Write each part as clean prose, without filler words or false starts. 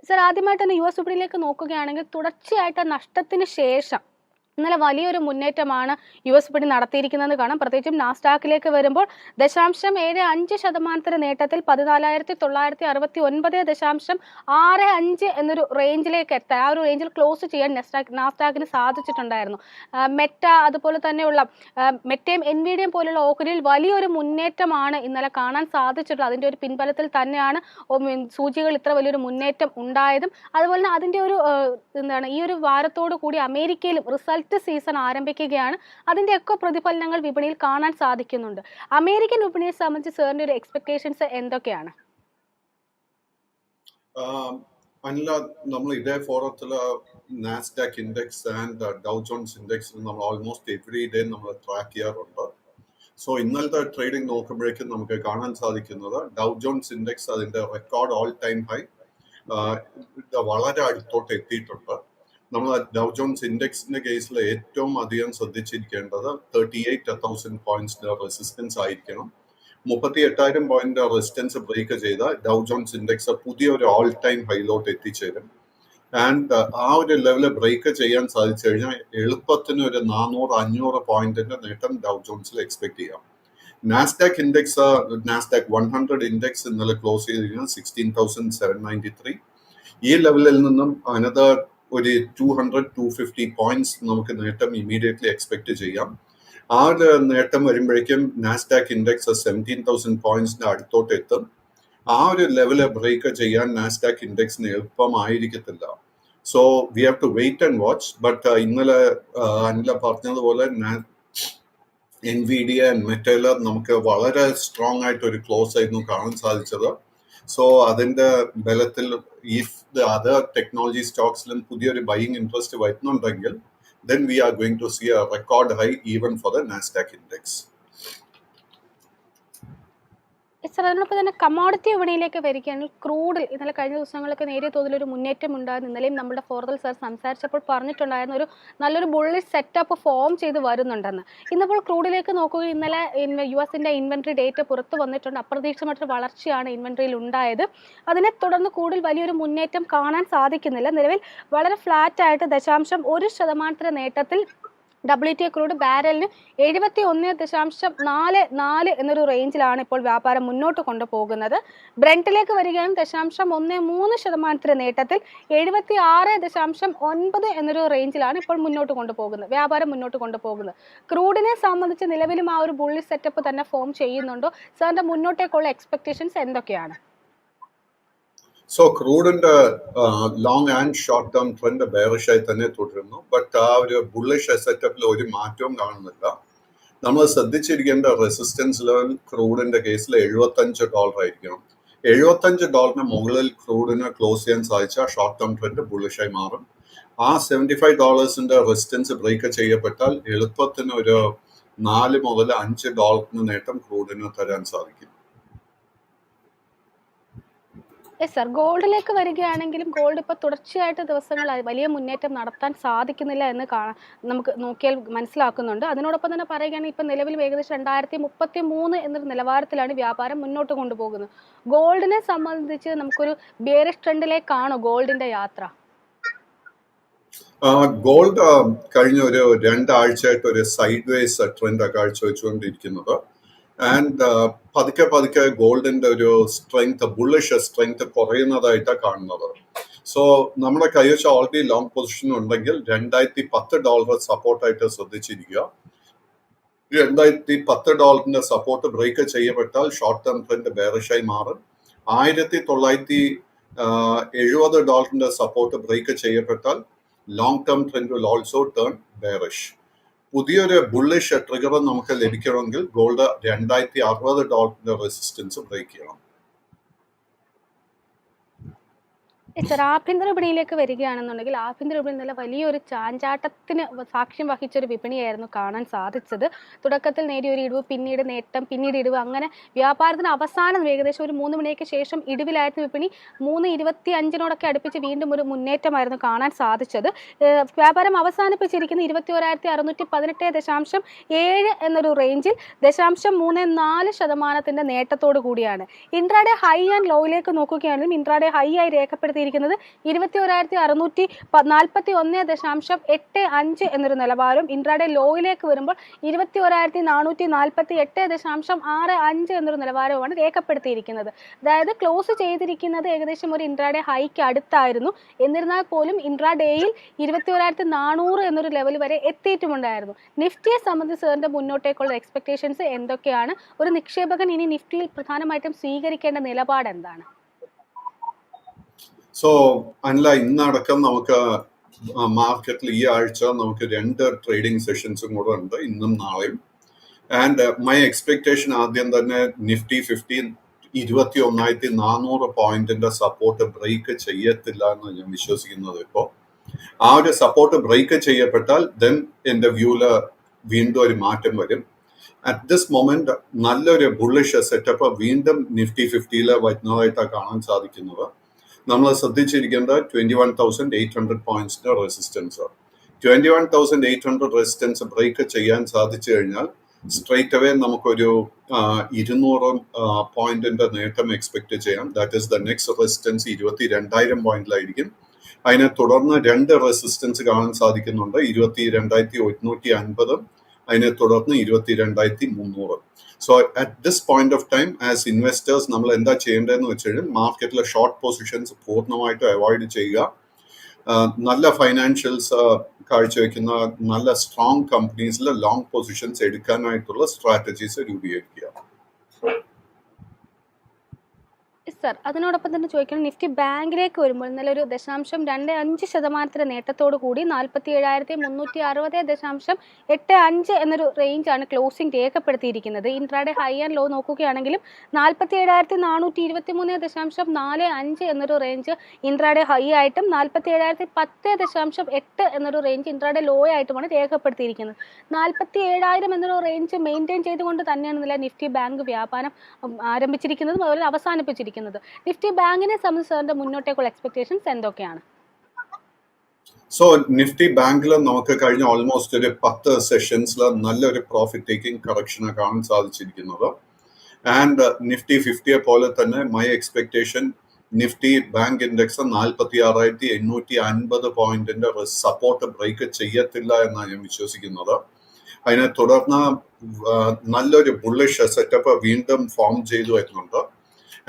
Sir, ആദ്യമായിട്ട് തന്നെ US വിപണിയിലേക്ക് നോക്കുകയാണെങ്കിൽ തുടർച്ചയായിട്ട് നഷ്ടത്തിന് ശേഷം ഇന്നലെ വലിയൊരു മുന്നേറ്റമാണ് യുഎസ് വിപണി നടത്തിയിരിക്കുന്നതെന്ന് കാണാം. പ്രത്യേകിച്ചും നാസ്ഡാക്കിലേക്ക് വരുമ്പോൾ 0.75% നേട്ടത്തിൽ 14,969.65 എന്നൊരു റേഞ്ചിലേക്ക് എത്താൻ, ആ ഒരു റേഞ്ചിൽ ക്ലോസ് ചെയ്യാൻ നാസ്ഡാക്കിന് സാധിച്ചിട്ടുണ്ടായിരുന്നു. മെറ്റ, അതുപോലെ തന്നെയുള്ള മെറ്റയും എൻവിഡിയയും പോലുള്ള ഓഹരിയിൽ വലിയൊരു മുന്നേറ്റമാണ് ഇന്നലെ കാണാൻ സാധിച്ചിട്ടുള്ളത്. അതിൻ്റെ ഒരു പിൻബലത്തിൽ തന്നെയാണ് സൂചികൾ ഇത്ര വലിയൊരു മുന്നേറ്റം ഉണ്ടായതും. അതുപോലെ തന്നെ അതിൻ്റെ ഒരു ഈ ഒരു വാരത്തോടു കൂടി അമേരിക്കയിലും റിസൾട്ട് സീസൺ ആരംഭിക്കുകയാണ്. അതിൻ്റെയൊക്കെ പ്രതിഫലനങ്ങൾ വിപണിയിൽ കാണാൻ സാധിക്കുന്നുണ്ട്. അമേരിക്കൻ വിപണിയെ സംബന്ധിച്ച് സാറിൻ്റെ ഒരു എക്സ്പെക്ടേഷൻസ് എന്തൊക്കെയാണ്? അനില, നമ്മൾ ഇതേ ഫോറത്തില് Nasdaq index and Dow Jones index നമ്മൾ ഓൾമോസ്റ്റ് എവറി ഡേ നമ്മൾ ട്രാക്ക് ചെയ്യാറുണ്ട്. സോ ഇന്നലത്തെ ട്രേഡിംഗ് നോക്കുമ്പോഴേക്കും നമുക്ക് കാണാൻ സാധിക്കുന്നത് ഡൗ ജോൺസ് ഇൻഡെക്സ് അതിന്റെ റെക്കോർഡ് ഓൾ ടൈം ഹൈ വളരെ അടുത്തോട്ട് എത്തിയിട്ടുണ്ട്. നമ്മൾ ഡൗ ജോൺസ് ഇൻഡെക്സിന്റെ കേസിൽ ഏറ്റവും അധികം ശ്രദ്ധിച്ചിരിക്കേണ്ടത് 38,000 പോയിന്റ്സിന്റെ റെസിസ്റ്റൻസ് ആയിരിക്കണം. 38,000 പോയിന്റ് റെസിസ്റ്റൻസ് ബ്രേക്ക് ചെയ്ത ഡൗ ജോൺസ് ഇൻഡെക്സ് പുതിയൊരു ഓൾ ടൈം ഹൈലോട്ട് എത്തിച്ചേരും. ആൻഡ് ആ ഒരു ലെവല് ബ്രേക്ക് ചെയ്യാൻ സാധിച്ചു കഴിഞ്ഞാൽ എളുപ്പത്തിന് ഒരു 400-500 പോയിന്റിന്റെ നേട്ടം ഡൗ ജോൺസിൽ എക്സ്പെക്ട് ചെയ്യാം. നാസ്ഡാക്ക് ഇൻഡെക്സ്, നാസ്ഡാക്ക് 100 ഇൻഡെക്സ് ഇന്നലെ ക്ലോസ് ചെയ്തിരിക്കുന്നത് 16,793. ഈ ലെവലിൽ നിന്നും അനദർ ഒരു 200-250 പോയിന്റ്സ് നമുക്ക് നേട്ടം ഇമീഡിയറ്റ്ലി എക്സ്പെക്ട് ചെയ്യാം. ആ ഒരു നേട്ടം വരുമ്പോഴേക്കും നാസ്ഡാക്ക് ഇൻഡെക്സ് 17,000 പോയിന്റ്സിന്റെ അടുത്തോട്ട് എത്തും. ആ ഒരു ലെവല് ബ്രേക്ക് ചെയ്യാൻ നാസ്ഡാക്ക് ഇൻഡെക്സിന് എളുപ്പമായിരിക്കത്തില്ല. So we have to wait and watch. But ഇന്നലെ അനില പറഞ്ഞതുപോലെ എൻവിഡിയ ആൻഡ് മെറ്റയില് നമുക്ക് വളരെ സ്ട്രോങ് ആയിട്ട് ഒരു ക്ലോസ് ആയിരുന്നു കാണാൻ സാധിച്ചത്. സോ അതിന്റെ ബലത്തിൽ ഇഫ് ദ അതർ ടെക്നോളജി സ്റ്റോക്സിലും പുതിയൊരു ബൈയിങ് ഇൻട്രസ്റ്റ് വരുന്നുണ്ടെങ്കിൽ then we are going to see a record high even for the Nasdaq index. Sir, അതിനൊപ്പം തന്നെ കമ്മോഡിറ്റി വിപണിയിലേക്ക് വരികയാണെങ്കിൽ ക്രൂഡിൽ ഇന്നലെ കഴിഞ്ഞ ദിവസങ്ങളൊക്കെ നേരിയ തോതിലൊരു മുന്നേറ്റം ഉണ്ടായിരുന്നു. ഇന്നലെയും നമ്മുടെ ഫോറത്തിൽ സാർ സംസാരിച്ചപ്പോൾ പറഞ്ഞിട്ടുണ്ടായിരുന്ന ഒരു നല്ലൊരു ബുള്ളിഷ് സെറ്റപ്പ് ഫോം ചെയ്ത് വരുന്നുണ്ടെന്ന്. ഇന്നിപ്പോൾ ക്രൂഡിലേക്ക് നോക്കുക, ഇന്നലെ യുഎസിൻ്റെ ഇൻവെൻട്രി ഡേറ്റ പുറത്ത് വന്നിട്ടുണ്ട്. അപ്രതീക്ഷിതമായിട്ടൊരു വളർച്ചയാണ് ഇൻവെൻട്രിയിൽ ഉണ്ടായത്. അതിനെ തുടർന്ന് ക്രൂഡിൽ വലിയൊരു മുന്നേറ്റം കാണാൻ സാധിക്കുന്നില്ല. നിലവിൽ വളരെ ഫ്ലാറ്റ് ആയിട്ട് 0.1% നേട്ടത്തിൽ WTI ക്രൂഡ് ബാരലിന് 71.44 എന്നൊരു റേഞ്ചിലാണ് ഇപ്പോൾ വ്യാപാരം മുന്നോട്ട് കൊണ്ടുപോകുന്നത്. ബ്രണ്ടിലേക്ക് വരികയാണെങ്കിൽ 0.13% നേട്ടത്തിൽ 76.9 എന്നൊരു റേഞ്ചിലാണ് ഇപ്പോൾ മുന്നോട്ട് കൊണ്ടുപോകുന്നത്, വ്യാപാരം മുന്നോട്ട് കൊണ്ടുപോകുന്നത്. ക്രൂഡിനെ സംബന്ധിച്ച് നിലവിലും ആ ഒരു ബുള്ളിഷ് സെറ്റപ്പ് തന്നെ ഫോം ചെയ്യുന്നുണ്ടോ? സാറിന്റെ മുന്നോട്ടേക്കുള്ള എക്സ്പെക്ടേഷൻസ് എന്തൊക്കെയാണ്? സോ ക്രൂഡിന്റെ long and short term trend ബെയറിഷായി തന്നെ തുടരുന്നു. ബട്ട് ആ ഒരു ബുള്ളിഷ് സെറ്റപ്പിൽ ഒരു മാറ്റവും കാണുന്നില്ല. നമ്മൾ ശ്രദ്ധിച്ചിരിക്കേണ്ട റെസിസ്റ്റൻസ് ലെവൽ ക്രൂഡിന്റെ കേസിൽ $75 ആയിരിക്കണം. $75 മുകളിൽ ക്രൂഡിന് ക്ലോസ് ചെയ്യാൻ സാധിച്ചാൽ ഷോർട്ട് ടേം ട്രെൻഡ് ബുള്ളിഷായി മാറും. ആ $75 റെസിസ്റ്റൻസ് ബ്രേക്ക് ചെയ്യപ്പെട്ടാൽ എളുപ്പത്തിന് ഒരു $4-5 നേട്ടം ക്രൂഡിന് തരാൻ സാധിക്കും. യെസ് സർ, ഗോൾഡിലേക്ക് വരികയാണെങ്കിലും ഗോൾഡ് ഇപ്പോൾ തുടർച്ചയായിട്ട് ദിവസങ്ങളായി വലിയ മുന്നേറ്റം നടത്താൻ സാധിക്കുന്നില്ല എന്ന് നമുക്ക് നോക്കിയാൽ മനസ്സിലാക്കുന്നുണ്ട്. അതിനോടൊപ്പം തന്നെ പറയുകയാണെങ്കിൽ ഇപ്പം നിലവിൽ ഏകദേശം 2033 എന്നൊരു നിലവാരത്തിലാണ് വ്യാപാരം മുന്നോട്ട് കൊണ്ടുപോകുന്നത്. ഗോൾഡിനെ സംബന്ധിച്ച് നമുക്കൊരു ബിയറിഷ് ട്രെൻഡിലേക്കാണോ ഗോൾഡിന്റെ യാത്ര? ഗോൾഡ് കഴിഞ്ഞ ഒരു 2 ആഴ്ചയായിട്ട് ഒരു സൈഡ് വേസ് ട്രെൻഡ് കാഴ്ചവെച്ചുകൊണ്ടിരിക്കുന്നത്. ആൻഡ് പതുക്കെ ഗോൾഡിന്റെ ഒരു സ്ട്രെങ്ത്, ബുള്ളിഷ് സ്ട്രെങ്ത് കുറയുന്നതായിട്ടാണ് കാണുന്നത്. സോ നമ്മുടെ കൈവശ ഓൾറെഡി ലോങ് പൊസിഷൻ ഉണ്ടെങ്കിൽ $210 സപ്പോർട്ടായിട്ട് ശ്രദ്ധിച്ചിരിക്കുക. $210 സപ്പോർട്ട് ബ്രേക്ക് ചെയ്യപ്പെട്ടാൽ ഷോർട്ട് ടേം ട്രെൻഡ് ബെയറിഷായി മാറും. $1,970 സപ്പോർട്ട് ബ്രേക്ക് ചെയ്യപ്പെട്ടാൽ long term trend will also turn bearish. പുതിയൊരു ബുള്ളിഷ് ട്രിഗർ നമുക്ക് ലഭിക്കണമെങ്കിൽ ഗോൾഡ് $260 റെസിസ്റ്റൻസ് ബ്രേക്ക് ചെയ്യണം. സർ, ആഭ്യന്തര വിപണിയിലേക്ക് വരികയാണെന്നുണ്ടെങ്കിൽ ആഭ്യന്തര വിപണി ഇന്നലെ വലിയൊരു ചാഞ്ചാട്ടത്തിന് സാക്ഷ്യം വഹിച്ചൊരു വിപണിയായിരുന്നു കാണാൻ സാധിച്ചത്. തുടക്കത്തിൽ നേടിയ ഒരു ഇടിവ്, പിന്നീട് നേട്ടം, പിന്നീട് ഇടിവ്, അങ്ങനെ വ്യാപാരത്തിന് അവസാനം ഏകദേശം ഒരു 3 മണിക്ക് ശേഷം ഇടിവിലായിരുന്ന വിപണി 3:25 അടുപ്പിച്ച് വീണ്ടും ഒരു മുന്നേറ്റമായിരുന്നു കാണാൻ സാധിച്ചത്. വ്യാപാരം അവസാനിപ്പിച്ചിരിക്കുന്ന 21,618.7 എന്നൊരു റേഞ്ചിൽ 0.34% നേട്ടത്തോടു കൂടിയാണ്. ഇൻട്രാഡേ ഹൈ ആൻഡ് ലോയിലേക്ക് നോക്കുകയാണെങ്കിലും ഇൻട്രാഡേ ഹൈ ആയി രേഖപ്പെടുത്തിയിരിക്കുന്നത് രേഖപ്പെടുത്തിയിരിക്കുന്നത് 21,641.85 എന്നൊരു നിലവാരം. ഇൻട്രാഡേ ലോയിലേക്ക് വരുമ്പോൾ 21,448.65 എന്നൊരു നിലവാരവുമാണ് രേഖപ്പെടുത്തിയിരിക്കുന്നത്. അതായത് ക്ലോസ് ചെയ്തിരിക്കുന്നത് ഏകദേശം ഒരു ഇൻട്രാഡേ ഹൈക്ക് അടുത്തായിരുന്നു. എന്നിരുന്നാൽ പോലും ഇൻട്രാഡേയിൽ 21,400 എന്നൊരു ലെവൽ വരെ എത്തിയിട്ടുമുണ്ടായിരുന്നു. നിഫ്റ്റിയെ സംബന്ധിച്ച് സാറിന്റെ മുന്നോട്ടേക്കുള്ള എക്സ്പെക്ടേഷൻസ് എന്തൊക്കെയാണ്? ഒരു നിക്ഷേപകൻ ഇനി നിഫ്റ്റിയിൽ പ്രധാനമായിട്ടും സ്വീകരിക്കേണ്ട നിലപാട് എന്താണ്? സോ അല്ല, ഇന്നടക്കം നമുക്ക് മാർക്കറ്റിൽ ഈ ആഴ്ച നമുക്ക് 2 ട്രേഡിംഗ് സെഷൻസും കൂടെ ഉണ്ട്, ഇന്നും നാളെയും. ആൻഡ് മൈ എക്സ്പെക്ടേഷൻ ആദ്യം തന്നെ നിഫ്റ്റി 21,400 പോയിന്റിന്റെ സപ്പോർട്ട് ബ്രേക്ക് ചെയ്യത്തില്ല എന്ന് ഞാൻ വിശ്വസിക്കുന്നത്. ഇപ്പോൾ ആ ഒരു സപ്പോർട്ട് ബ്രേക്ക് ചെയ്യപ്പെട്ടാൽ ദെൻ എന്റെ വ്യൂല് വീണ്ടും ഒരു മാറ്റം വരും. അറ്റ് ദിസ് മൊമെന്റ് നല്ലൊരു ബുള്ളിഷ് സെറ്റപ്പ് വീണ്ടും നിഫ്റ്റി 50 വരുന്നതായിട്ടാണ് കാണാൻ സാധിക്കുന്നത്. നമ്മൾ ശ്രദ്ധിച്ചിരിക്കേണ്ട 21,800 പോയിന്റ്സിന്റെ റെസിസ്റ്റൻസ്. 21,800 റെസിസ്റ്റൻസ് ബ്രേക്ക് ചെയ്യാൻ സാധിച്ചു കഴിഞ്ഞാൽ സ്ട്രേറ്റ് അവേ നമുക്കൊരു 200 പോയിന്റിന്റെ നേട്ടം എക്സ്പെക്ട് ചെയ്യാം. That is the next resistance 22,000 പോയിന്റിലായിരിക്കും. അതിനെ തുടർന്ന് 2 റെസിസ്റ്റൻസ് കാണാൻ സാധിക്കുന്നുണ്ട്, 22,150, അതിനെ തുടർന്ന് 22,300. So at this point of time as investors നമ്മൾ എന്താ ചെയ്യേണ്ടതെന്ന് വെച്ച് കഴിഞ്ഞാൽ മാർക്കറ്റിലെ ഷോർട്ട് പൊസിഷൻസ് പൂർണ്ണമായിട്ടും അവോയ്ഡ് ചെയ്യുക. നല്ല ഫൈനാൻഷ്യൽസ് കാഴ്ചവെക്കുന്ന നല്ല സ്ട്രോങ് കമ്പനീസിലെ ലോങ് പൊസിഷൻസ് എടുക്കാനായിട്ടുള്ള സ്ട്രാറ്റജീസ് രൂപീകരിക്കുക. സർ, അതിനോടൊപ്പം തന്നെ ചോദിക്കണം, നിഫ്റ്റി ബാങ്കിലേക്ക് വരുമ്പോൾ ഇന്നലെ ഒരു 0.25% നേട്ടത്തോടു കൂടി 47,360.85 എന്നൊരു റേഞ്ചാണ് ക്ലോസിംഗ് രേഖപ്പെടുത്തിയിരിക്കുന്നത്. ഇൻട്രാഡേ ഹൈ ആൻഡ് ലോ നോക്കുകയാണെങ്കിലും 47,423.45 എന്നൊരു റേഞ്ച് ഇൻട്രാഡേ ഹൈ ആയിട്ടും 47,010.8 എന്നൊരു റേഞ്ച് ഇൻട്രാഡേ ലോ ആയിട്ടുമാണ് രേഖപ്പെടുത്തിയിരിക്കുന്നത്. 47,000 എന്നൊരു റേഞ്ച് മെയിൻറ്റെയിൻ ചെയ്തുകൊണ്ട് തന്നെയാണ് ഇന്നലെ നിഫ്റ്റി ബാങ്ക് വ്യാപാരം ആരംഭിച്ചിരിക്കുന്നതും അതുപോലെ അവസാനിപ്പിച്ചിരിക്കുന്നത്. നിഫ്റ്റി ബാങ്കിനെ സംബന്ധിച്ച് മുന്നോട്ടേക്കുള്ള എക്സ്പെക്ടേഷൻസ് എന്തൊക്കെയാണ്? സോ നിഫ്റ്റി ബാങ്കിൽ നമുക്ക് കഴിഞ്ഞ ഓൾമോസ്റ്റ് ഒരു 10 സെഷൻസിൽ നല്ലൊരു പ്രോഫിറ്റ് ടേക്കിംഗ് കറക്ഷനെ കാണാൻ സാധിച്ചിരിക്കുന്നത്. ആൻഡ് നിഫ്റ്റി 50 പോലെ തന്നെ my expectation Nifty bank index 46,850 പോയിന്റിന്റെ സപ്പോർട്ട് ബ്രേക്ക് ചെയ്യത്തില്ല എന്നാണ് ഞാൻ വിശ്വസിക്കുന്നത്. അതിനെ തുടർന്ന് നല്ലൊരു ബുള്ളിഷ് സെറ്റപ്പ് വീണ്ടും ഫോം ചെയ്തു വരുന്നുണ്ട്.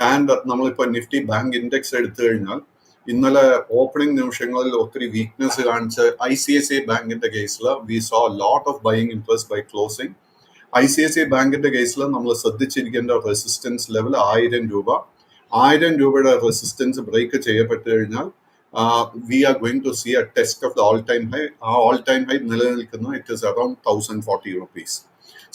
ആൻഡ് നമ്മളിപ്പോൾ നിഫ്റ്റി ബാങ്ക് ഇൻഡെക്സ് എടുത്തു കഴിഞ്ഞാൽ ഇന്നലെ ഓപ്പണിംഗ് നിമിഷങ്ങളിൽ ഒത്തിരി വീക്ക്നെസ് കാണിച്ച് ICICI ബാങ്കിന്റെ കേസിൽ we saw lot of buying interest by closing. ICICI ബാങ്കിന്റെ കേസിൽ നമ്മൾ ശ്രദ്ധിച്ചിരിക്കേണ്ട റെസിസ്റ്റൻസ് ലെവൽ 1,000 രൂപ. 1,000 രൂപയുടെ റെസിസ്റ്റൻസ് ബ്രേക്ക് ചെയ്യപ്പെട്ടു കഴിഞ്ഞാൽ we are going to see a test of the all time high. ആ ഓൾ ടൈം ഹൈ നിലനിൽക്കുന്നത് it is around 1,040 rupees.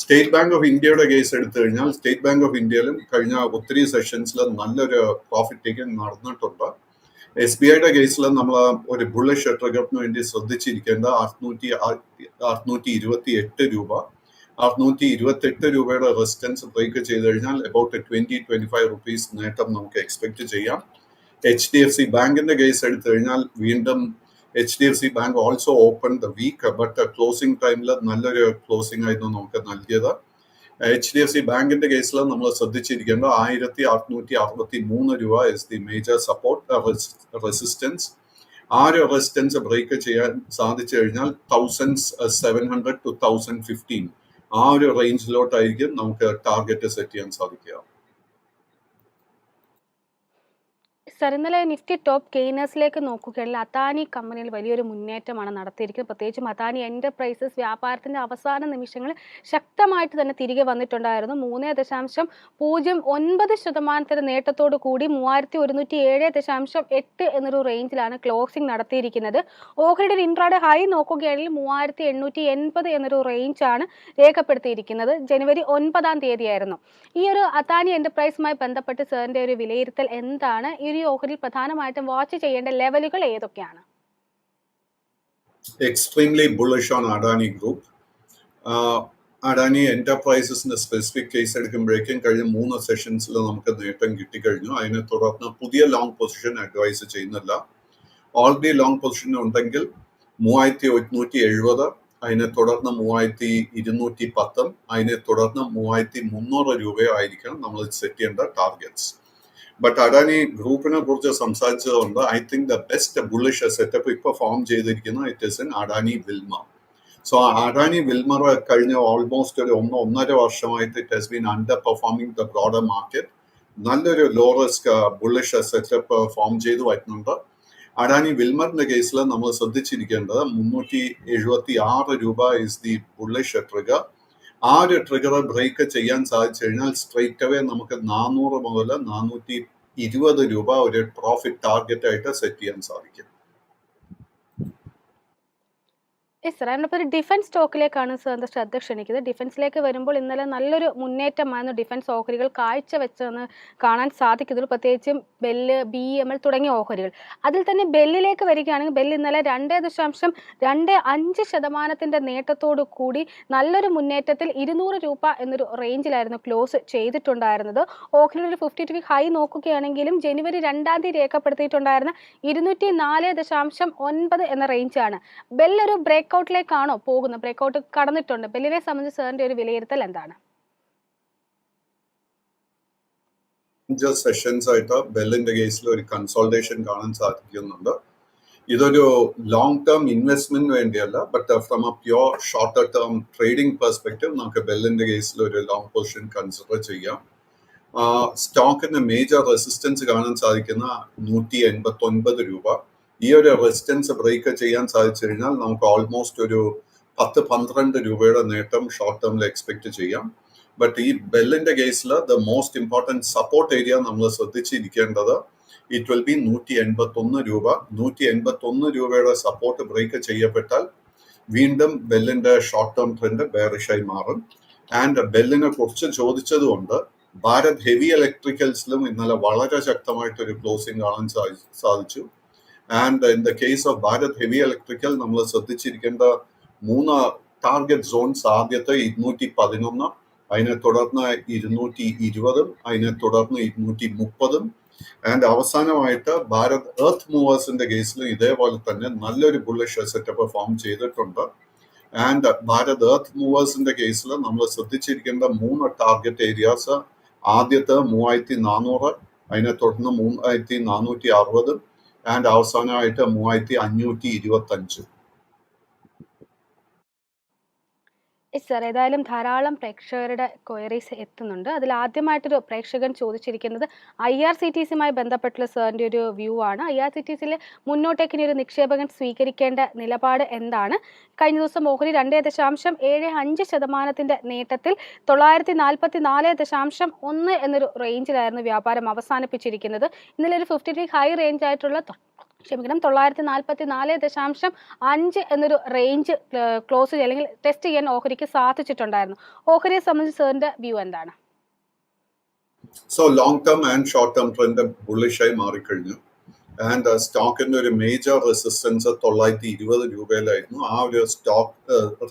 State bank of ഇന്ത്യയുടെ കേസ് എടുത്തു കഴിഞ്ഞാൽ സ്റ്റേറ്റ് ബാങ്ക് ഓഫ് ഇന്ത്യയിലും കഴിഞ്ഞ ഒത്തിരി സെഷൻസിൽ നല്ലൊരു പ്രോഫിറ്റ് ടേക്കിംഗ് നടന്നിട്ടുണ്ട്. SBIയുടെ കേസിൽ നമ്മൾ ഒരു ബുള്ളിഷ് ട്രിഗറിന് വേണ്ടി ശ്രദ്ധിച്ചിരിക്കേണ്ട 628 രൂപ. 628 രൂപയുടെ റെസിസ്റ്റൻസ് ബ്രേക്ക് ചെയ്ത് കഴിഞ്ഞാൽ അബൌട്ട് 20-25 rupees നേട്ടം നമുക്ക് എക്സ്പെക്ട് ചെയ്യാം. HDFC ബാങ്കിന്റെ കേസ് എടുത്തു കഴിഞ്ഞാൽ വീണ്ടും HDFC bank also open the week, but closing ടൈമിൽ നല്ലൊരു ക്ലോസിംഗ് ആയിരുന്നു നമുക്ക് നൽകിയത്. HDFC ബാങ്കിന്റെ കേസിൽ നമ്മൾ ശ്രദ്ധിച്ചിരിക്കേണ്ട 1,663 രൂപ is the major support resistance. ആ ഒരു റെസിസ്റ്റൻസ് ബ്രേക്ക് ചെയ്യാൻ സാധിച്ചു കഴിഞ്ഞാൽ 1,700 to 1,015 ആ ഒരു റേഞ്ചിലോട്ടായിരിക്കും നമുക്ക് ടാർഗറ്റ് സെറ്റ് ചെയ്യാൻ സാധിക്കുക. സർ, ഇന്നലെ നിഫ്റ്റി ടോപ്പ് ഗെയിനേഴ്സിലേക്ക് നോക്കുകയാണെങ്കിൽ അദാനി കമ്പനിയിൽ വലിയൊരു മുന്നേറ്റമാണ് നടത്തിയിരിക്കുന്നത്. പ്രത്യേകിച്ചും അദാനി എന്റർപ്രൈസസ് വ്യാപാരത്തിന്റെ അവസാന നിമിഷങ്ങളിൽ ശക്തമായിട്ട് തന്നെ തിരികെ വന്നിട്ടുണ്ടായിരുന്നു. 3.09% നേട്ടത്തോടു കൂടി 3,107.8 എന്നൊരു റേഞ്ചിലാണ് ക്ലോസിംഗ് നടത്തിയിരിക്കുന്നത്. ഓഹരിയുടെ ഇൻട്രാഡേ ഹൈ നോക്കുകയാണെങ്കിൽ 3,880 എന്നൊരു റേഞ്ചാണ് രേഖപ്പെടുത്തിയിരിക്കുന്നത്. ജനുവരി 9 ആയിരുന്നു. ഈ ഒരു അദാനി എന്റർപ്രൈസുമായി ബന്ധപ്പെട്ട് സാറിന്റെ ഒരു വിലയിരുത്തൽ എന്താണ്? ഈ ഒരു ഓഹരിയിൽ പ്രധാനമായിട്ടും വാച്ച് ചെയ്യേണ്ട ലെവലുകൾ ഏതൊക്കെയാണ്? Extremely bullish on Adani group. Adani എന്റർപ്രൈസസിന്റെ സ്പെസിഫിക് കേസ് എടുക്കുമ്പോഴേക്കും കഴിഞ്ഞ 3 സെഷൻസിൽ നമുക്ക് നേട്ടം കിട്ടിക്കഴിഞ്ഞു. അതിനെ തുടർന്ന് പുതിയ ലോങ് പൊസിഷൻ അഡ്വൈസ് ചെയ്യുന്നില്ല. ഓൾറെഡി ലോങ് പൊസിഷൻ ഉണ്ടെങ്കിൽ 3,170, അതിനെ തുടർന്ന് 3,210, അതിനെ തുടർന്ന് 3,300 രൂപയോ ആയിരിക്കണം നമ്മൾ സെറ്റ് ചെയ്യേണ്ട ടാർഗറ്റ്സ്. ബട്ട് അഡാനി ഗ്രൂപ്പിനെ കുറിച്ച് സംസാരിച്ചതുകൊണ്ട് I think the best bullish setup ഇപ്പൊ ഫോം ചെയ്തിരിക്കുന്ന it is in Adani Wilmar. So Adani Wilmar കഴിഞ്ഞ ഓൾമോസ്റ്റ് ഒരു 1.5 വർഷമായിട്ട് it has been underperforming the broader market. നല്ലൊരു low risk bullish setup form ചെയ്ത് വരുന്നുണ്ട്. അഡാനി വിൽമറിന്റെ കേസിൽ നമ്മൾ ശ്രദ്ധിച്ചിരിക്കേണ്ടത് 376 രൂപ ഇസ് ദി ബുള്ളിഷ് ട്രിഗർ. ആ ഒരു ട്രിഗർ ബ്രേക്ക് ചെയ്യാൻ സാധിച്ചു കഴിഞ്ഞാൽ സ്ട്രേറ്റ് അവേ നമുക്ക് 400 മുതൽ 420 രൂപ ഒരു പ്രോഫിറ്റ് ടാർഗറ്റ് ആയിട്ട് സെറ്റ് ചെയ്യാൻ സാധിക്കും. യെസ് സാർ, അതിനൊപ്പം ഒരു ഡിഫൻസ് സ്റ്റോക്കിലേക്കാണ് സാറിൻ്റെ ശ്രദ്ധ ക്ഷണിക്കുന്നത്. ഡിഫൻസിലേക്ക് വരുമ്പോൾ ഇന്നലെ നല്ലൊരു മുന്നേറ്റമായിരുന്നു ഡിഫൻസ് ഓഹരികൾ കാഴ്ചവെച്ചതെന്ന് കാണാൻ സാധിക്കുന്നുള്ളൂ, പ്രത്യേകിച്ചും ബെല്ല്, BEML തുടങ്ങിയ ഓഹരികൾ. അതിൽ തന്നെ ബെല്ലിലേക്ക് വരികയാണെങ്കിൽ ബെല്ല് ഇന്നലെ 2.25% നേട്ടത്തോടു കൂടി നല്ലൊരു മുന്നേറ്റത്തിൽ 200 രൂപ എന്നൊരു റേഞ്ചിലായിരുന്നു ക്ലോസ് ചെയ്തിട്ടുണ്ടായിരുന്നത്. ഓഹരിയുടെ ഒരു 52 വീക്ക് ഹൈ നോക്കുകയാണെങ്കിലും ജനുവരി 2-ാം തീയതി രേഖപ്പെടുത്തിയിട്ടുണ്ടായിരുന്ന 204.9 എന്ന റേഞ്ചാണ്. ബെല്ല് ഒരു ബ്രേക്ക്ഔട്ടിലേക്കാണോ പോകുന്നത്? ബ്രേക്ക്ഔട്ട് കടന്നിട്ടുണ്ട്. ബെല്ലിനെ സംബന്ധിച്ച് സാറിന്റെ ഒരു വിലയിരുത്തൽ എന്താണ്? സെഷൻസ് ആയിട്ട് ബെല്ലിന്റെ കേസിൽ ഒരു കൺസോൾട്ടേഷൻ കാണാൻ സാധിക്കുന്നുണ്ട്. ഇതൊരു ലോങ് ടേം ഇൻവെസ്റ്റ്മെന്റ് വേണ്ടിയല്ല, but from A pure shorter term trading perspective നമുക്ക് ബെല്ലിന്റെ കേസിൽ ഒരു ലോങ് പൊസിഷൻ കൺസിഡർ ചെയ്യാം. സ്റ്റോക്കിന് മേജർ റെസിസ്റ്റൻസ് കാണാൻ സാധിക്കുന്ന 189 രൂപ. ഈ ഒരു റെസിസ്റ്റൻസ് ബ്രേക്ക് ചെയ്യാൻ സാധിച്ചു കഴിഞ്ഞാൽ നമുക്ക് ഓൾമോസ്റ്റ് ഒരു 10-12 രൂപയുടെ നേട്ടം ഷോർട്ട് ടേമിൽ എക്സ്പെക്ട് ചെയ്യാം. ബട്ട് ഈ ബെല്ലിന്റെ കേസിൽ the most important support area നമ്മൾ ശ്രദ്ധിച്ചിരിക്കേണ്ടത് ഇറ്റ് വിൽ ബി 181 രൂപ. 181 രൂപയുടെ സപ്പോർട്ട് ബ്രേക്ക് ചെയ്യപ്പെട്ടാൽ വീണ്ടും ബെല്ലിന്റെ ഷോർട്ട് ടേം ട്രെൻഡ് ബെയറിഷായി മാറും. ആൻഡ് ബെല്ലിനെ കുറിച്ച് ചോദിച്ചതുകൊണ്ട് ഭാരത് ഹെവി ഇലക്ട്രിക്കൽസിലും ഇന്നലെ വളരെ ശക്തമായിട്ടൊരു ക്ലോസിംഗ് കാണാൻ സാധിച്ചു. And in the case of Bharat heavy electrical നമ്മൾ ശ്രദ്ധിച്ചിരിക്കേണ്ട 3 ടാർഗറ്റ് സോൺസ്. ആദ്യത്തെ 211, അതിനെ തുടർന്ന് 220, അതിനെ തുടർന്ന് 230, ആൻഡ് അവസാനമായിട്ട് ഭാരത് എർത്ത് മൂവേഴ്സിന്റെ കേസിലും ഇതേപോലെ തന്നെ നല്ലൊരു ബുള്ളിഷ് സെറ്റപ്പ് ഫോം ചെയ്തിട്ടുണ്ട്. ആൻഡ് ഭാരത് എർത്ത് മൂവേഴ്സിന്റെ കേസിൽ നമ്മൾ ശ്രദ്ധിച്ചിരിക്കേണ്ട 3 ടാർഗറ്റ് ഏരിയാസ്. ആദ്യത്തെ 3400, അതിനെ തുടർന്ന് 3460, ആൻഡ് അവസാനമായിട്ട് 3525. സാർ, ഏതായാലും ധാരാളം പ്രേക്ഷകരുടെ ക്വയറീസ് എത്തുന്നുണ്ട്. അതിൽ ആദ്യമായിട്ടൊരു പ്രേക്ഷകൻ ചോദിച്ചിരിക്കുന്നത് IRCTCയുമായി ബന്ധപ്പെട്ടുള്ള സാറിൻ്റെ ഒരു വ്യൂ ആണ്. IRCTCയിൽ മുന്നോട്ടേക്ക് ഇനി ഒരു നിക്ഷേപകൻ സ്വീകരിക്കേണ്ട നിലപാട് എന്താണ്? കഴിഞ്ഞ ദിവസം ഓഹരി 2.75% നേട്ടത്തിൽ 944.1 എന്നൊരു റേഞ്ചിലായിരുന്നു വ്യാപാരം അവസാനിപ്പിച്ചിരിക്കുന്നത്. ഇന്നലെ ഒരു 52 വീക്ക് ഹൈ റേഞ്ച് ആയിട്ടുള്ള 944.5 എന്നൊരു റേഞ്ച് ക്ലോസ് അല്ലെങ്കിൽ ടെസ്റ്റ് ചെയ്യാൻ ഓഹരിക്ക് സാധിച്ചിട്ടുണ്ടായിരുന്നു. ഓഹരിയെ സംബന്ധിച്ച് സാറിന്റെ വ്യൂ എന്താണ്? So long term and short term trend ബുള്ളിഷായി മാറിക്കഴിഞ്ഞു. ആൻഡ് സ്റ്റോക്കിന്റെ ഒരു മേജർ റെസിസ്റ്റൻസ് 920 രൂപയിലായിരുന്നു. ആ ഒരു സ്റ്റോക്ക്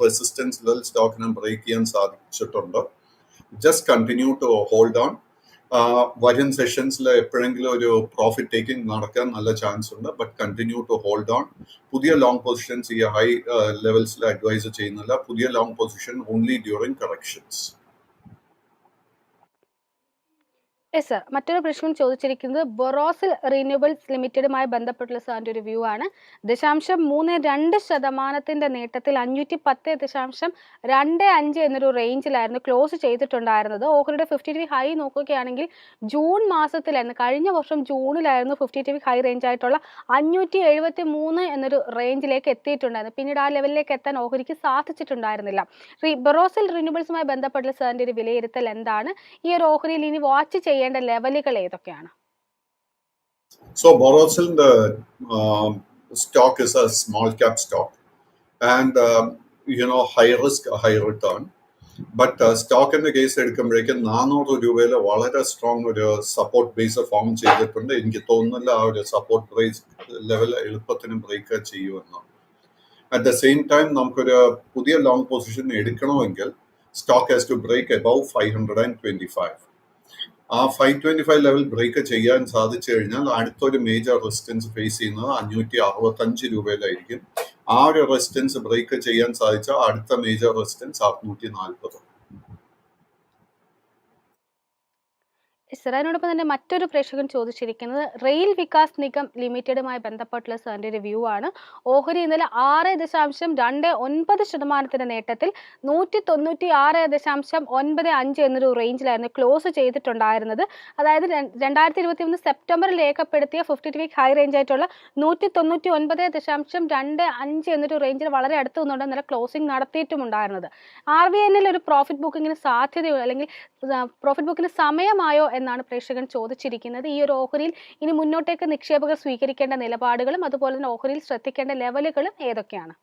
റെസിസ്റ്റൻസ് ലെവൽ സ്റ്റോക്കിനെ ബ്രേക്ക് ചെയ്യാൻ സാധിച്ചിട്ടുണ്ട്. Just continue to hold on. വരും സെഷൻസിൽ എപ്പോഴെങ്കിലും ഒരു പ്രോഫിറ്റ് ടേക്കിംഗ് നടക്കാൻ നല്ല ചാൻസ് ഉണ്ട്, but continue to hold on. പുതിയ ലോങ് പൊസിഷൻസ് ഈ ഹൈ ലെവൽസിൽ അഡ്വൈസ് ചെയ്യുന്നില്ല. പുതിയ long position only during corrections. Yes sir, മറ്റൊരു പ്രശ്നം ചോദിച്ചിരിക്കുന്നത് ബൊറോസിൽ റിന്യൂവബിൾസ് ലിമിറ്റഡുമായി ബന്ധപ്പെട്ടുള്ള സാറിൻ്റെ ഒരു വ്യൂ ആണ്. 0.32% നേട്ടത്തിൽ 510.25 എന്നൊരു റേഞ്ചിലായിരുന്നു ക്ലോസ് ചെയ്തിട്ടുണ്ടായിരുന്നത്. ഓഹരിയുടെ 52 വീക്ക് ഹൈ നോക്കുകയാണെങ്കിൽ ജൂൺ മാസത്തിലായിരുന്നു, കഴിഞ്ഞ വർഷം ജൂണിലായിരുന്നു 52 വീക്ക് ഹൈ റേഞ്ച് ആയിട്ടുള്ള 573 എന്നൊരു റേഞ്ചിലേക്ക് എത്തിയിട്ടുണ്ടായിരുന്നു. പിന്നീട് ആ ലെവലിലേക്ക് എത്താൻ ഓഹരിക്ക് സാധിച്ചിട്ടുണ്ടായിരുന്നില്ല. ബൊറോസിൽ റിന്യൂവബിൾസുമായി ബന്ധപ്പെട്ടുള്ള സാറിൻ്റെ ഒരു വിലയിരുത്തൽ എന്താണ്? ഈ ഒരു ഓഹരിയിൽ ഇനി വാച്ച് ചെയ്യേണ്ട ലെവലുകൾ ഏതൊക്കെയാണ്? So Borosil stock is a small cap stock and high risk high return, but സ്റ്റോക്കിന്റെ കേസ് എടുക്കുമ്പോഴേക്കും 400 രൂപയിൽ വളരെ സ്ട്രോങ് ഒരു സപ്പോർട്ട് ബേസ് ഫോം ചെയ്തിട്ടുണ്ട്. എനിക്ക് തോന്നുന്നില്ല ആ ഒരു സപ്പോർട്ട് പ്രൈസ് ലെവൽ എളുപ്പത്തിന് ബ്രേക്ക് ചെയ്യുമെന്ന്. അറ്റ് ദ സെയിം ടൈം നമുക്കൊരു പുതിയ ലോങ് പൊസിഷൻ എടുക്കണമെങ്കിൽ stock has to break above 525. ആ 525 ലെവൽ ബ്രേക്ക് ചെയ്യാൻ സാധിച്ചു കഴിഞ്ഞാൽ അടുത്തൊരു മേജർ റെസിസ്റ്റൻസ് ഫേസ് ചെയ്യുന്നത് 565 രൂപയിലായിരിക്കും. ആ ഒരു റെസിസ്റ്റൻസ് ബ്രേക്ക് ചെയ്യാൻ സാധിച്ച അടുത്ത മേജർ റെസിസ്റ്റൻസ് 640. സർ, അതിനോടൊപ്പം തന്നെ മറ്റൊരു പ്രേക്ഷകൻ ചോദിച്ചിരിക്കുന്നത് റെയിൽ വികാസ് നിഗം ലിമിറ്റഡുമായി ബന്ധപ്പെട്ടുള്ള സാറിന്റെ റിവ്യൂ ആണ്. ഓഹരി ഇന്നലെ 6.29% നേട്ടത്തിൽ 196.95 എന്നൊരു റേഞ്ചിലായിരുന്നു ക്ലോസ് ചെയ്തിട്ടുണ്ടായിരുന്നത്. അതായത് 2021 സെപ്റ്റംബറിൽ രേഖപ്പെടുത്തിയ 52 വീക്ക് ഹൈ റേഞ്ച് ആയിട്ടുള്ള 199.25 എന്നൊരു റേഞ്ചിൽ വളരെ അടുത്ത് നിന്നുകൊണ്ട് ഇന്നലെ ക്ലോസിംഗ് നടത്തിയിട്ടുമുണ്ടായിരുന്നത്. RVNL ഒരു പ്രോഫിറ്റ് ബുക്കിങ്ങിന് സാധ്യതയോ അല്ലെങ്കിൽ പ്രോഫിറ്റ് ബുക്കിന് സമയമായോ എന്നാണ് പ്രേക്ഷകൻ ചോദിച്ചിരിക്കുന്നത്. ഈ ഒരു ഓഹരിയിൽ ഇനി മുന്നോട്ടേക്ക് നിക്ഷേപകർ സ്വീകരിക്കേണ്ട നിലപാടുകളും അതുപോലെ തന്നെ ഓഹരിയിൽ ശ്രദ്ധിക്കേണ്ട ലെവലുകളും ഏതൊക്കെയാണ്?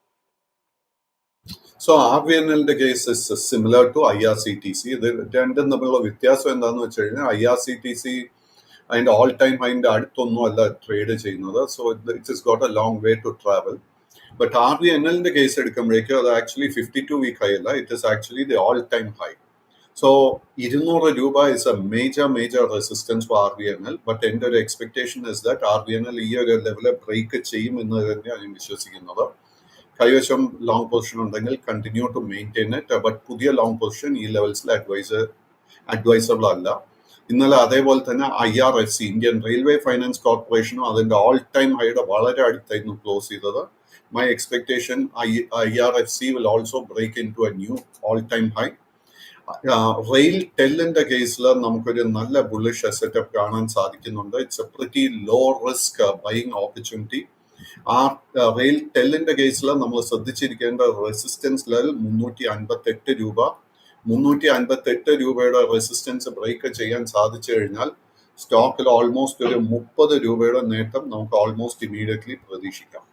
So RVNLന്റെ case is similar to IRCTC. ഇത് രണ്ടും തമ്മിലുള്ള വ്യത്യാസം എന്താണെന്ന് വെച്ച് കഴിഞ്ഞാൽ IRCTC അതിന്റെ ഓൾ ടൈം ഹൈന്റെ അടുത്തൊന്നും അല്ല ട്രേഡ് ചെയ്യുന്നത്. So it is got a long way to travel. But RVNLന്റെ കേസ് എടുക്കുമ്പോഴേക്കും അത് ആക്ച്വലി 52 വീക്ക് ഹൈ അല്ല, it is actually the all time high. So 200 രൂപ is a major resistance for RVNL. But എൻ്റെ ഒരു എക്സ്പെക്ടേഷൻ ഇസ് ദാറ്റ് RVNL ഈ ഒരു level break ചെയ്യും എന്ന് തന്നെയാണ് ഞാൻ വിശ്വസിക്കുന്നത്. കൈവശം ലോങ് പൊസിഷൻ ഉണ്ടെങ്കിൽ continue to maintain it. But പുതിയ ലോങ് പൊസിഷൻ ഈ ലെവൽസിൽ അഡ്വൈസബിൾ അല്ല. ഇന്നലെ അതേപോലെ തന്നെ IRFC ഇന്ത്യൻ റെയിൽവേ ഫൈനാൻസ് കോർപ്പറേഷനും അതിന്റെ ഓൾ ടൈം ഹൈയുടെ വളരെ അടുത്തായിരുന്നു ക്ലോസ് ചെയ്തത്. My expectation IRFC will also break in to a new all time high. റെയിൽ ടെല്ലിന്റെ കേസിൽ നമുക്കൊരു നല്ല ബുള്ളിഷ് സെറ്റപ്പ് കാണാൻ സാധിക്കുന്നുണ്ട്. It's a pretty low risk buying opportunity. ആ റെയിൽ ടെല്ലിന്റെ കേസിൽ നമ്മൾ ശ്രദ്ധിച്ചിരിക്കേണ്ട റെസിസ്റ്റൻസ് ലെവൽ 358 രൂപ. 358 രൂപയുടെ റെസിസ്റ്റൻസ് ബ്രേക്ക് ചെയ്യാൻ സാധിച്ചു കഴിഞ്ഞാൽ സ്റ്റോക്കിൽ ഓൾമോസ്റ്റ് ഒരു 30 രൂപയുടെ നേട്ടം നമുക്ക് ഓൾമോസ്റ്റ് ഇമീഡിയറ്റ്ലി പ്രതീക്ഷിക്കാം.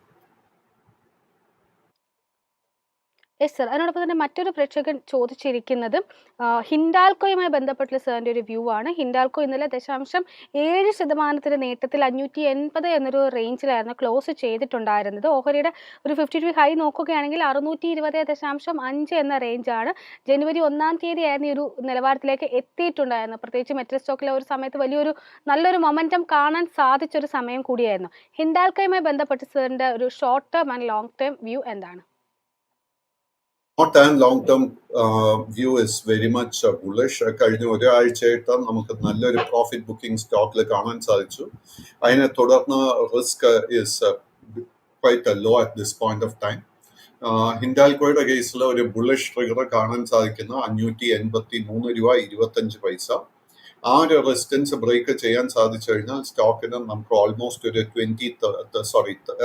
സർ, അതിനോടൊപ്പം തന്നെ മറ്റൊരു പ്രേക്ഷകൻ ചോദിച്ചിരിക്കുന്നത് ഹിൻഡാൽക്കോയുമായി ബന്ധപ്പെട്ടുള്ള സാറിന്റെ ഒരു വ്യൂ ആണ്. ഹിൻഡാൽക്കോ ഇന്നലെ 0.7% നേട്ടത്തിൽ 580 എന്നൊരു റേഞ്ചിലായിരുന്നു ക്ലോസ് ചെയ്തിട്ടുണ്ടായിരുന്നത്. ഓഹരിയുടെ ഒരു 52 ഹൈ നോക്കുകയാണെങ്കിൽ 620.5 എന്ന റേഞ്ചാണ്. ജനുവരി 1 ആയിരുന്നു ഈ ഒരു നിലവാരത്തിലേക്ക് എത്തിയിട്ടുണ്ടായിരുന്നത്. പ്രത്യേകിച്ച് മെറ്റൽ സ്റ്റോക്കിലെ ഒരു സമയത്ത് നല്ലൊരു മൊമെന്റം കാണാൻ സാധിച്ചൊരു സമയം കൂടിയായിരുന്നു. ഹിൻഡാൽക്കോയുമായി ബന്ധപ്പെട്ട് സാറിന്റെ ഒരു short term and long term view എന്താണ്? Short and long term view is very much bullish. കഴിഞ്ഞ ഒരാഴ്ചയായിട്ട് നമുക്ക് നല്ലൊരു പ്രോഫിറ്റ് ബുക്കിംഗ് സ്റ്റോക്കിൽ കാണാൻ സാധിച്ചു. അതിനെ തുടർന്ന് risk is quite low at this point of time. ഹിൻഡാൽക്കോയുടെ കേസിൽ ഒരു ബുള്ളിഷ് ട്രിഗർ കാണാൻ സാധിക്കുന്ന 583 രൂപ 25 പൈസ. ആ ഒരു റെസിസ്റ്റൻസ് ബ്രേക്ക് ചെയ്യാൻ സാധിച്ചു കഴിഞ്ഞാൽ സ്റ്റോക്കിന് നമുക്ക് ഓൾമോസ്റ്റ് ഒരു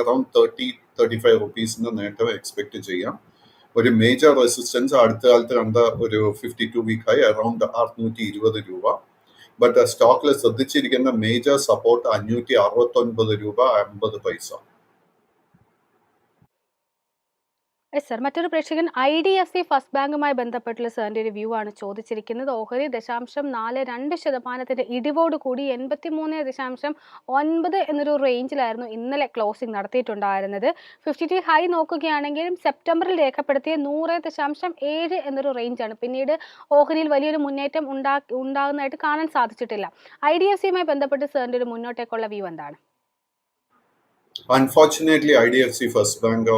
അറൌണ്ട് 30-35 റുപ്പീസിന്റെ നേട്ടം എക്സ്പെക്ട് ചെയ്യാം. ഒരു മേജർ റെസിസ്റ്റൻസ് അടുത്ത കാലത്ത് കണ്ട ഒരു 52 വീക്ക് ഹൈ അറൌണ്ട് 620 രൂപ. ബട്ട് സ്റ്റോക്കിൽ ശ്രദ്ധിച്ചിരിക്കുന്ന മേജർ സപ്പോർട്ട് 569 രൂപ 50 പൈസ. സർ, മറ്റൊരു പ്രേക്ഷകൻ IDFC ഫസ്റ്റ് ബാങ്കുമായി ബന്ധപ്പെട്ടുള്ള സാറിന്റെ ഒരു വ്യൂ ആണ് ചോദിച്ചിരിക്കുന്നത്. ഓഹരി 0.42% ഇടിവോട് കൂടി 83.9 എന്നൊരു റേഞ്ചിലായിരുന്നു ഇന്നലെ ക്ലോസിംഗ് നടത്തിയിട്ടുണ്ടായിരുന്നത്. 52 ഹൈ നോക്കുകയാണെങ്കിലും സെപ്റ്റംബറിൽ രേഖപ്പെടുത്തിയ 100.7 എന്നൊരു റേഞ്ചാണ്. പിന്നീട് ഓഹരിയിൽ വലിയൊരു മുന്നേറ്റം ഉണ്ടാകുന്നതായിട്ട് കാണാൻ സാധിച്ചിട്ടില്ല. IDFCയുമായി ബന്ധപ്പെട്ട് സാറിന്റെ ഒരു മുന്നോട്ടേക്കുള്ള വ്യൂ എന്താണ്? അൺഫോർച്ചുനേറ്റ്ലി IDFC ഫസ്റ്റ് ബാങ്ക്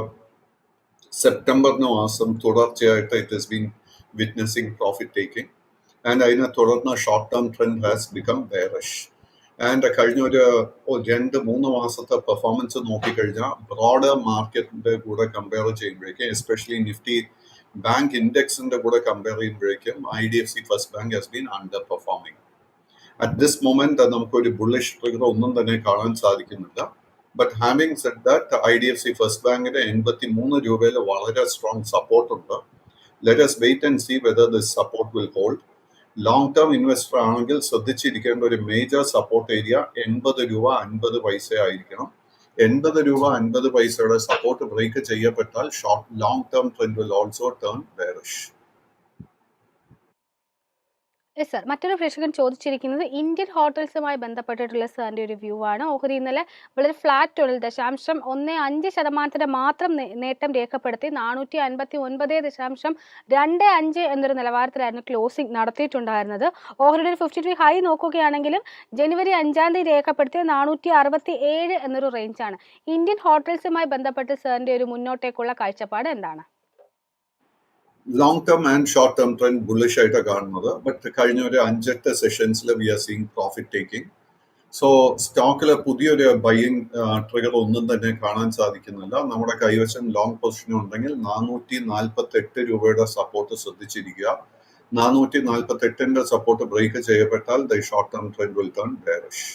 സെപ്റ്റംബറിന് മാസം തുടർച്ചയായിട്ട് it has been witnessing profit taking and അതിനെ തുടർന്ന് short term trend has become bearish. And കഴിഞ്ഞ ഒരു 2-3 മാസത്തെ പെർഫോമൻസ് നോക്കിക്കഴിഞ്ഞാൽ ബ്രോഡർ മാർക്കറ്റിന്റെ കൂടെ കമ്പയർ ചെയ്യുമ്പോഴേക്കും എസ്പെഷ്യലി നിഫ്റ്റി ബാങ്ക് ഇൻഡെക്സിന്റെ കൂടെ കമ്പയർ ചെയ്യുമ്പോഴേക്കും IDFC first bank has been underperforming. At this moment നമുക്കൊരു ബുള്ളിഷ് ട്രിഗർ ഒന്നും തന്നെ കാണാൻ സാധിക്കുന്നില്ല. But having said that IDFC first ബാങ്കിന് 83 രൂപയിൽ വളരെ സ്ട്രോങ് സപ്പോർട്ട് ഉണ്ട്. Let us wait and see whether this support will hold. Long term investor ആണെങ്കിൽ ശ്രദ്ധിച്ചിരിക്കേണ്ട ഒരു മേജർ സപ്പോർട്ട് ഏരിയ 80 രൂപ 50 പൈസ ആയിരിക്കണം. 80 രൂപ 50 പൈസയുടെ സപ്പോർട്ട് ബ്രേക്ക് ചെയ്യപ്പെട്ടാൽ long term trend will also turn bearish. Sir, മറ്റൊരു പ്രേക്ഷകൻ ചോദിച്ചിരിക്കുന്നത് ഇന്ത്യൻ ഹോട്ടൽസുമായി ബന്ധപ്പെട്ടിട്ടുള്ള സാറിന്റെ ഒരു വ്യൂ ആണ്. ഓഹരി ഇന്നലെ വളരെ ഫ്ലാറ്റ് 0.15% മാത്രം നേട്ടം രേഖപ്പെടുത്തി 459.25 എന്നൊരു നിലവാരത്തിലായിരുന്നു ക്ലോസിംഗ് നടത്തിയിട്ടുണ്ടായിരുന്നത്. ഓഹരിയുടെ ഒരു 52 ഹൈ നോക്കുകയാണെങ്കിലും ജനുവരി 5 രേഖപ്പെടുത്തിയ 467 എന്നൊരു റേഞ്ചാണ്. ഇന്ത്യൻ ഹോട്ടൽസുമായി ബന്ധപ്പെട്ട് സാറിന്റെ ഒരു മുന്നോട്ടേക്കുള്ള കാഴ്ചപ്പാട് എന്താണ്? Long term and short term trend bullish ആയിട്ടാണ് കാണുന്നത്. ബട്ട് കഴിഞ്ഞ ഒരു 5-8 സെഷൻസിൽ we are seeing profit taking. So സ്റ്റോക്കിൽ പുതിയൊരു ബൈയിങ് ട്രിഗർ ഒന്നും തന്നെ കാണാൻ സാധിക്കുന്നില്ല. നമ്മുടെ കൈവശം ലോങ് പൊസിഷൻ ഉണ്ടെങ്കിൽ 448 രൂപയുടെ സപ്പോർട്ട് ശ്രദ്ധിച്ചിരിക്കുക. 448 സപ്പോർട്ട് ബ്രേക്ക് ചെയ്യപ്പെട്ടാൽ the short term trend will turn bearish.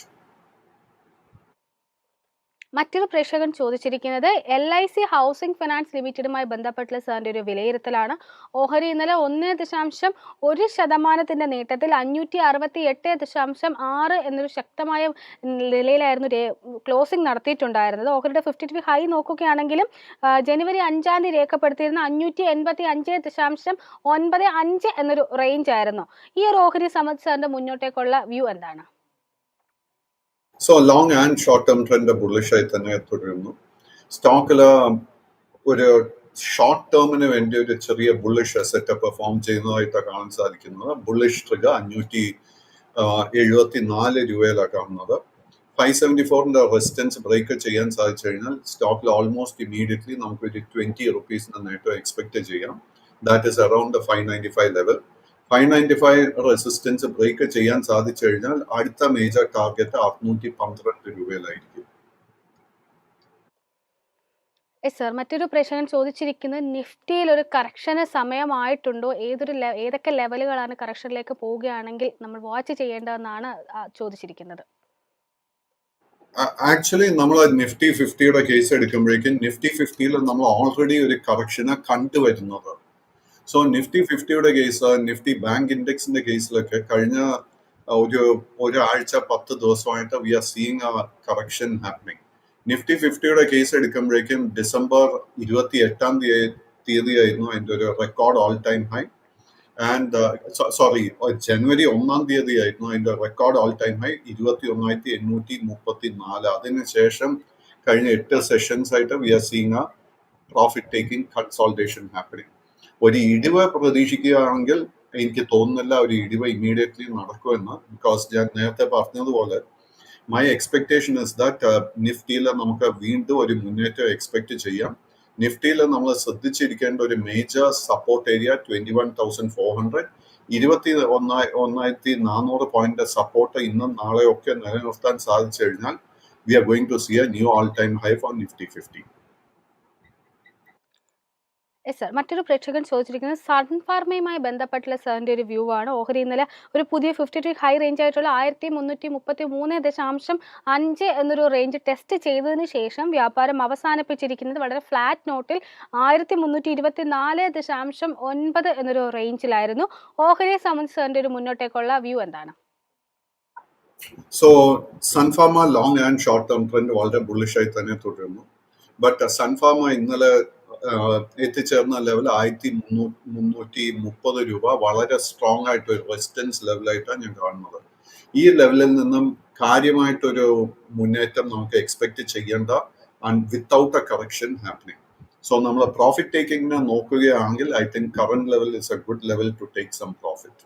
മറ്റൊരു പ്രേക്ഷകൻ ചോദിച്ചിരിക്കുന്നത് LIC ഹൗസിംഗ് ഫിനാൻസ് ലിമിറ്റഡുമായി ബന്ധപ്പെട്ടുള്ള സാറിന്റെ ഒരു വിലയിരുത്തലാണ്. ഓഹരി ഇന്നലെ 1.1% നേട്ടത്തിൽ 568.6 എന്നൊരു ശക്തമായ നിലയിലായിരുന്നു ക്ലോസിംഗ് നടത്തിയിട്ടുണ്ടായിരുന്നത്. ഓഹരിയുടെ 52 ഹൈ നോക്കുകയാണെങ്കിലും ജനുവരി 5-ാം തീയതി രേഖപ്പെടുത്തിയിരുന്ന 585.95 എന്നൊരു റേഞ്ച് ആയിരുന്നു. ഈ ഒരു ഓഹരി സംബന്ധിച്ച് സാറിന്റെ മുന്നോട്ടേക്കുള്ള വ്യൂ എന്താണ്? So long and short term trend bullish ആയി തന്നെ തുടരുന്നു. സ്റ്റോക്കിൽ ഒരു ഷോർട്ട് ടേമിന് വേണ്ടി ഒരു ചെറിയ ബുള്ളിഷ് സെറ്റപ്പ് ഫോം ചെയ്യുന്നതായിട്ടാണ് കാണാൻ സാധിക്കുന്നത്. ബുള്ളിഷ് ട്രിഗർ 574 രൂപയിലാണ് കാണുന്നത്. 574 റെസിസ്റ്റൻസ് ബ്രേക്ക് ചെയ്യാൻ സാധിച്ചു കഴിഞ്ഞാൽ സ്റ്റോക്കിൽ ഓൾമോസ്റ്റ് ഇമീഡിയറ്റ്ലി നമുക്കൊരു 20 റുപ്പീസിന് നേട്ടം എക്സ്പെക്ട് ചെയ്യാം. That is around 595 level. 595 resistance break ചെയ്യാൻ സാധിച്ചു കഴിഞ്ഞാൽ അടുത്ത മേജർ ടാർഗറ്റ് 612 രൂപയിലായിരിക്കും. സർ, മറ്റൊരു പ്രേക്ഷകൻ ചോദിച്ചിരിക്കുന്നത് നിഫ്റ്റിയിൽ ഒരു കറക്ഷന് സമയമായിട്ടുണ്ടോ? ഏതൊക്കെ ലെവലുകളാണ് കറക്ഷനിലേക്ക് പോവുകയാണെങ്കിൽ നമ്മൾ വാച്ച് ചെയ്യേണ്ടതെന്നാണ് ചോദിച്ചിരിക്കുന്നത്. ആക്ച്വലി നമ്മൾ നിഫ്റ്റി 50യുടെ കേസ് എടുക്കുമ്പോഴേക്കും നിഫ്റ്റി 50യിൽ നമ്മൾ ഓൾറെഡി ഒരു കറക്ഷനെ കണ്ടുവരുന്നത്. സോ നിഫ്റ്റി 50യുടെ കേസ്, നിഫ്റ്റി ബാങ്ക് ഇൻഡെക്സിന്റെ കേസിലൊക്കെ കഴിഞ്ഞ ഒരാഴ്ച 10 ദിവസമായിട്ട് we are seeing a correction happening. Nifty 50യുടെ കേസ് എടുക്കുമ്പോഴേക്കും ഡിസംബർ 28-ാം തീയതി ആയിരുന്നു അതിന്റെ ഒരു record all time high. And ജനുവരി 1-ാം തീയതി ആയിരുന്നു അതിന്റെ റെക്കോർഡ് ഓൾ ടൈം ഹൈ 21,834. അതിനുശേഷം കഴിഞ്ഞ 8 സെഷൻസ് ആയിട്ട് we are seeing a profit taking consolidation happening. ഒരു ഇടിവ് പ്രതീക്ഷിക്കുകയാണെങ്കിൽ എനിക്ക് തോന്നുന്നില്ല ഒരു ഇടിവ് ഇമ്മീഡിയറ്റ്ലി നടക്കുമെന്ന്. ബിക്കോസ് ഞാൻ നേരത്തെ പറഞ്ഞതുപോലെ മൈ എക്സ്പെക്ടേഷൻ ഇസ് ദാറ്റ് നിഫ്റ്റിയിൽ നമുക്ക് വീണ്ടും ഒരു മുന്നേറ്റം എക്സ്പെക്ട് ചെയ്യാം. നിഫ്റ്റിയിൽ നമ്മൾ ശ്രദ്ധിച്ചിരിക്കേണ്ട ഒരു major support area 21,400, 21,400 point support ഇന്നും നാളെയൊക്കെ നിലനിർത്താൻ സാധിച്ചു കഴിഞ്ഞാൽ we are going to see a new all time high for Nifty 50. Sir, മറ്റൊരു പ്രേക്ഷകൻ ചോദിച്ചിരിക്കുന്നത് സൺ ഫാർമയുമായി ബന്ധപ്പെട്ടുള്ള സാറിന്റെ ഒരു വ്യൂ ആണ്. ഓഹരി ഇന്നലെ ഒരു പുതിയ 52 ഹൈ റേഞ്ച് ആയിട്ടുള്ള 1333.5 എന്നൊരു റേഞ്ച് ടെസ്റ്റ് ചെയ്തതിന് ശേഷം വ്യാപാരം അവസാനിപ്പിച്ചിരിക്കുന്നത് വളരെ ഫ്ലാറ്റ് നോട്ടിൽ 1324.9 എന്നൊരു റേഞ്ചിലായിരുന്നു. ഓഹരിയെ സംബന്ധിച്ച് സാറിന്റെ ഒരു മുന്നോട്ടേക്കുള്ള വ്യൂ എന്താണ്? So Sun Pharma long and short term trend വളരെ ബുള്ളിഷ് ആയി തന്നെ തുടരുന്നു. ബട്ട് സൺഫാർമ ഇന്നലെ എത്തിച്ചേർന്ന ലെവൽ 1330 രൂപ വളരെ സ്ട്രോങ് ആയിട്ട് ഒരു റെസിസ്റ്റൻസ് ലെവലായിട്ടാണ് ഞാൻ കാണുന്നത്. ഈ ലെവലിൽ നിന്നും കാര്യമായിട്ടൊരു മുന്നേറ്റം നമുക്ക് എക്സ്പെക്ട് ചെയ്യേണ്ട and without a correction happening. So നമ്മൾ പ്രോഫിറ്റ് ടേക്കിങ്ങിനെ നോക്കുകയാണെങ്കിൽ I think current level is a good level to take some profit.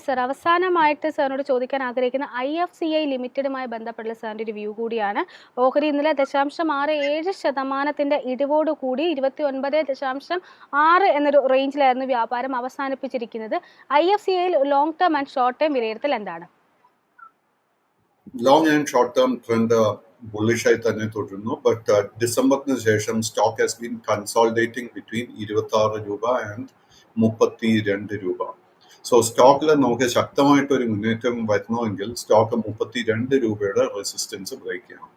Sir, അവസാനമായിട്ട് സാറിനോട് ചോദിക്കാൻ ആഗ്രഹിക്കുന്ന IFCI ലിമിറ്റഡുമായി ബന്ധപ്പെട്ടുള്ള സാറിൻ്റെ ഒരു വ്യൂ കൂടിയാണ്. ഓഹരി ഇന്നലെ 0.67% ഇടിവോടുകൂടി 29.6 എന്നൊരു റേഞ്ചിലായിരുന്നു വ്യാപാരം അവസാനിപ്പിച്ചിരിക്കുന്നത്. IFCIയിൽ long term and short term വിലയിരുത്തൽ എന്താണ്? Long and short term trend bullish ആയി തന്നെ തുടരുന്നു. ബട്ട് ഡിസംബറിന് ശേഷം stock has been consolidating between 26 രൂപ ആൻഡ് 32 രൂപ. സോ സ്റ്റോക്കിൽ നമുക്ക് ശക്തമായിട്ടൊരു മുന്നേറ്റം വരണമെങ്കിൽ സ്റ്റോക്ക് 32 രൂപയുടെ റെസിസ്റ്റൻസ് ബ്രേക്ക് ചെയ്യണം.